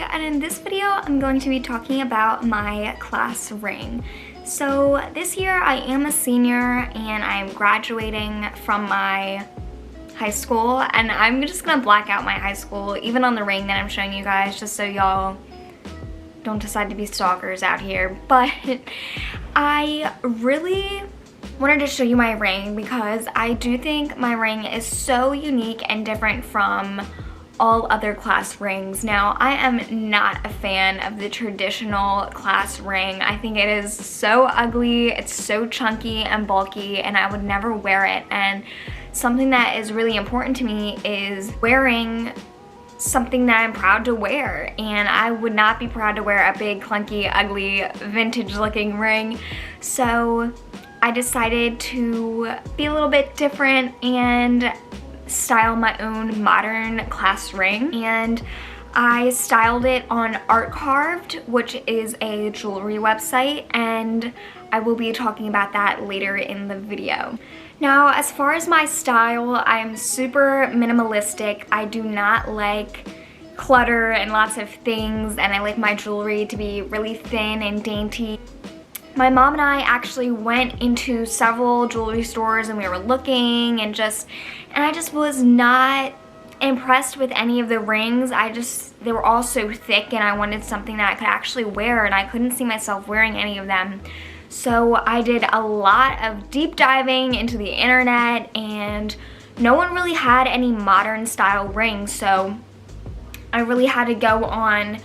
And in this video I'm going to be talking about my class ring. So this year I am a senior and I'm graduating from my high school, and I'm just gonna black out my high school even on the ring that I'm showing you guys, just so y'all don't decide to be stalkers out here. But I really wanted to show you my ring because I do think my ring is so unique and different from all other class rings. Now, I am not a fan of the traditional class ring. I think it is so ugly, it's so chunky and bulky, and I would never wear it. And something that is really important to me is wearing something that I'm proud to wear, and I would not be proud to wear a big, clunky, ugly, vintage looking ring. So I decided to be a little bit different and style my own modern class ring, and I styled it on ArtCarved, which is a jewelry website, and I will be talking about that later in the video. Now, as far as my style, I am super minimalistic. I do not like clutter and lots of things, and I like my jewelry to be really thin and dainty. My mom and I actually went into several jewelry stores and we were looking and I just was not impressed with any of the rings. They were all so thick, and I wanted something that I could actually wear, and I couldn't see myself wearing any of them. So I did a lot of deep diving into the internet, and no one really had any modern style rings, so I really had to go on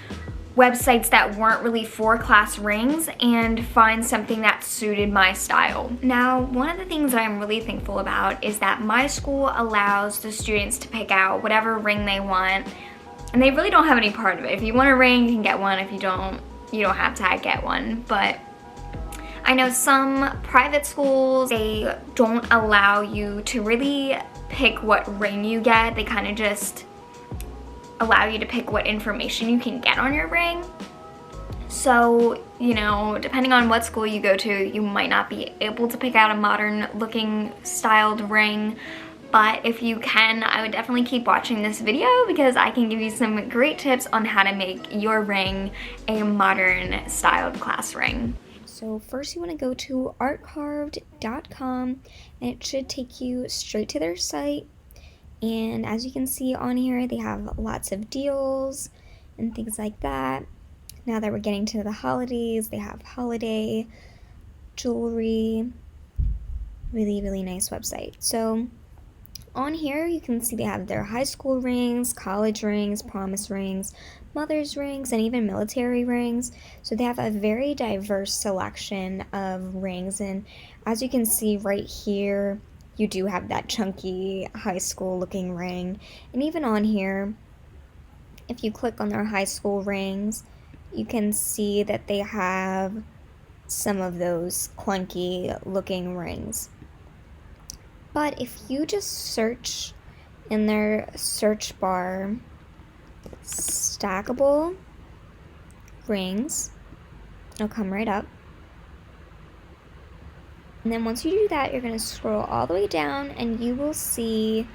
websites that weren't really for class rings and find something that suited my style. Now, one of the things that I'm really thankful about is that my school allows the students to pick out whatever ring they want, and they really don't have any part of it. If you want a ring, you can get one. If you don't have to get one. But I know some private schools, they don't allow you to really pick what ring you get. They kind of just allow you to pick what information you can get on your ring. So, depending on what school you go to, you might not be able to pick out a modern looking styled ring. But if you can, I would definitely keep watching this video because I can give you some great tips on how to make your ring a modern styled class ring. So first you want to go to artcarved.com, and it should take you straight to their site. And as you can see on here, they have lots of deals and things like that. Now that we're getting to the holidays, they have holiday jewelry. Really, really nice website. So on here, you can see they have their high school rings, college rings, promise rings, mother's rings, and even military rings. So they have a very diverse selection of rings. And as you can see right here, you do have that chunky high school looking ring. And even on here, if you click on their high school rings, you can see that they have some of those clunky looking rings. But if you just search in their search bar, stackable rings, it'll come right up. And then once you do that, you're going to scroll all the way down and you will see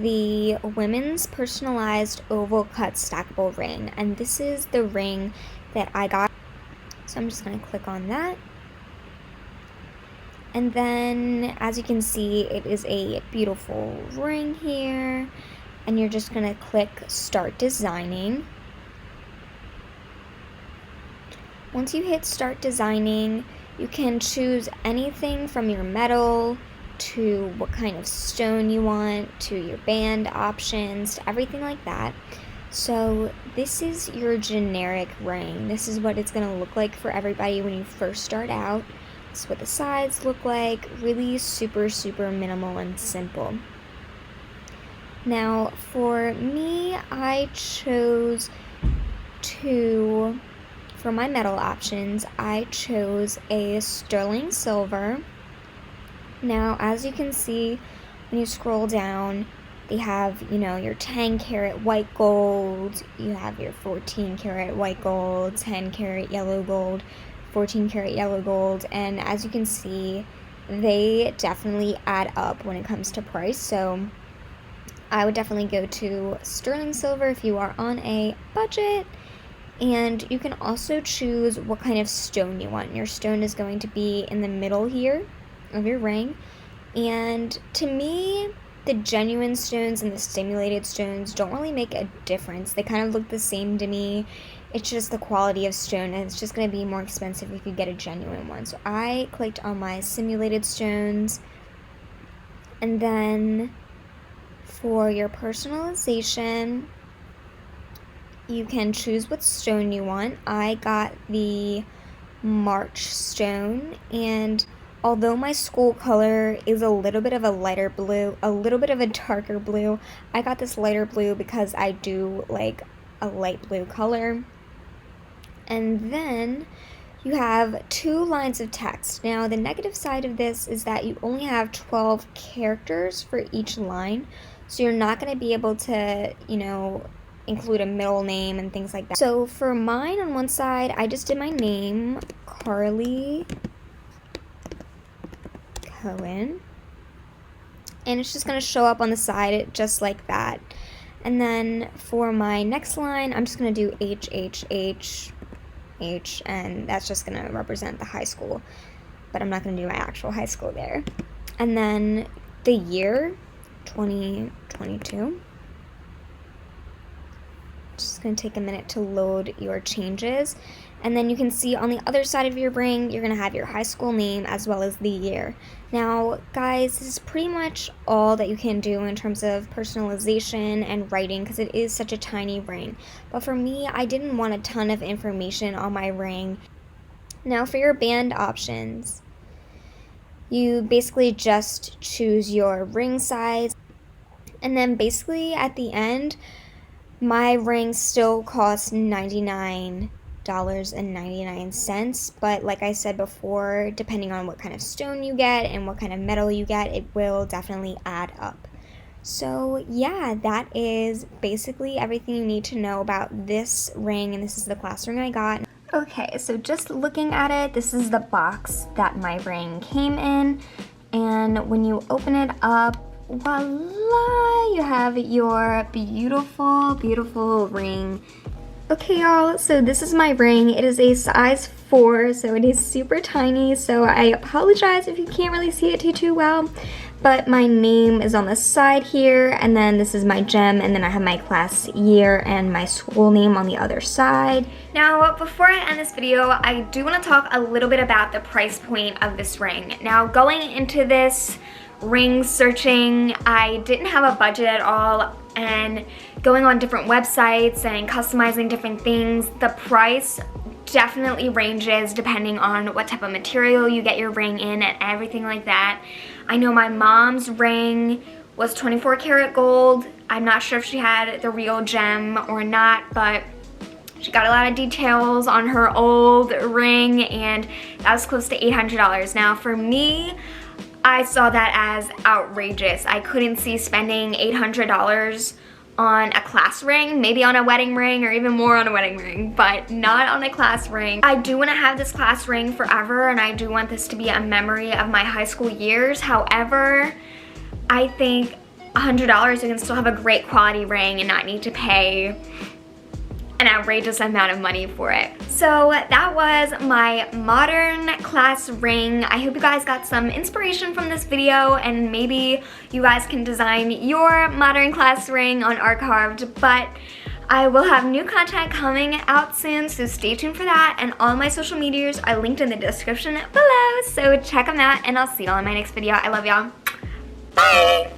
the women's personalized oval cut stackable ring. And this is the ring that I got. So I'm just going to click on that. And then as you can see, it is a beautiful ring here. And you're just going to click start designing. Once you hit start designing, you can choose anything from your metal to what kind of stone you want, to your band options, to everything like that. So this is your generic ring. This is what it's going to look like for everybody when you first start out. This is what the sides look like. Really super, super minimal and simple. Now for me, I chose for my metal options, I chose a sterling silver. Now, as you can see, when you scroll down, they have, your 10 karat white gold, you have your 14 karat white gold, 10 karat yellow gold, 14 karat yellow gold, and as you can see, they definitely add up when it comes to price. So I would definitely go to sterling silver if you are on a budget. And you can also choose what kind of stone you want. Your stone is going to be in the middle here of your ring. And to me, the genuine stones and the simulated stones don't really make a difference. They kind of look the same to me. It's just the quality of stone, and it's just going to be more expensive if you get a genuine one. So I clicked on my simulated stones. And then for your personalization, you can choose what stone you want. I got the March stone, and although my school color is a little bit of a lighter blue, a little bit of a darker blue, I got this lighter blue because I do like a light blue color. And then you have 2 lines of text. Now, the negative side of this is that you only have 12 characters for each line, so you're not going to be able to, include a middle name and things like that. So for mine, on one side, I just did my name, Carly Cohen, and it's just going to show up on the side just like that. And then for my next line, I'm just going to do HHH, and that's just going to represent the high school, but I'm not going to do my actual high school there. And then the year, 2022. Just going to take a minute to load your changes. And then you can see on the other side of your ring, you're going to have your high school name as well as the year. Now, guys, this is pretty much all that you can do in terms of personalization and writing, because it is such a tiny ring. But for me, I didn't want a ton of information on my ring. Now, for your band options, you basically just choose your ring size. And then basically at the end, my ring still costs $99.99, but like I said before, depending on what kind of stone you get and what kind of metal you get, it will definitely add up. So yeah, that is basically everything you need to know about this ring, and this is the class ring I got. Okay, so just looking at it, this is the box that my ring came in, and when you open it up, voila, you have your beautiful, beautiful ring. Okay, y'all, so this is my ring. It is a size 4, so it is super tiny, so I apologize if you can't really see it too well, but my name is on the side here, and then this is my gem, and then I have my class year and my school name on the other side. Now, before I end this video, I do want to talk a little bit about the price point of this ring. Now, going into this ring searching, I didn't have a budget at all, and going on different websites and customizing different things, the price definitely ranges depending on what type of material you get your ring in and everything like that. I know my mom's ring was 24 karat gold. I'm not sure if she had the real gem or not, but she got a lot of details on her old ring, and that was close to $800. Now for me, I saw that as outrageous. I couldn't see spending $800 on a class ring, maybe on a wedding ring or even more on a wedding ring, but not on a class ring. I do want to have this class ring forever, and I do want this to be a memory of my high school years. However, I think $100 you can still have a great quality ring and not need to pay an outrageous amount of money for it. So that was my modern class ring. I hope you guys got some inspiration from this video, and maybe you guys can design your modern class ring on ArtCarved, but I will have new content coming out soon, so stay tuned for that, and all my social medias are linked in the description below, so check them out, and I'll see y'all in my next video. I love y'all. Bye!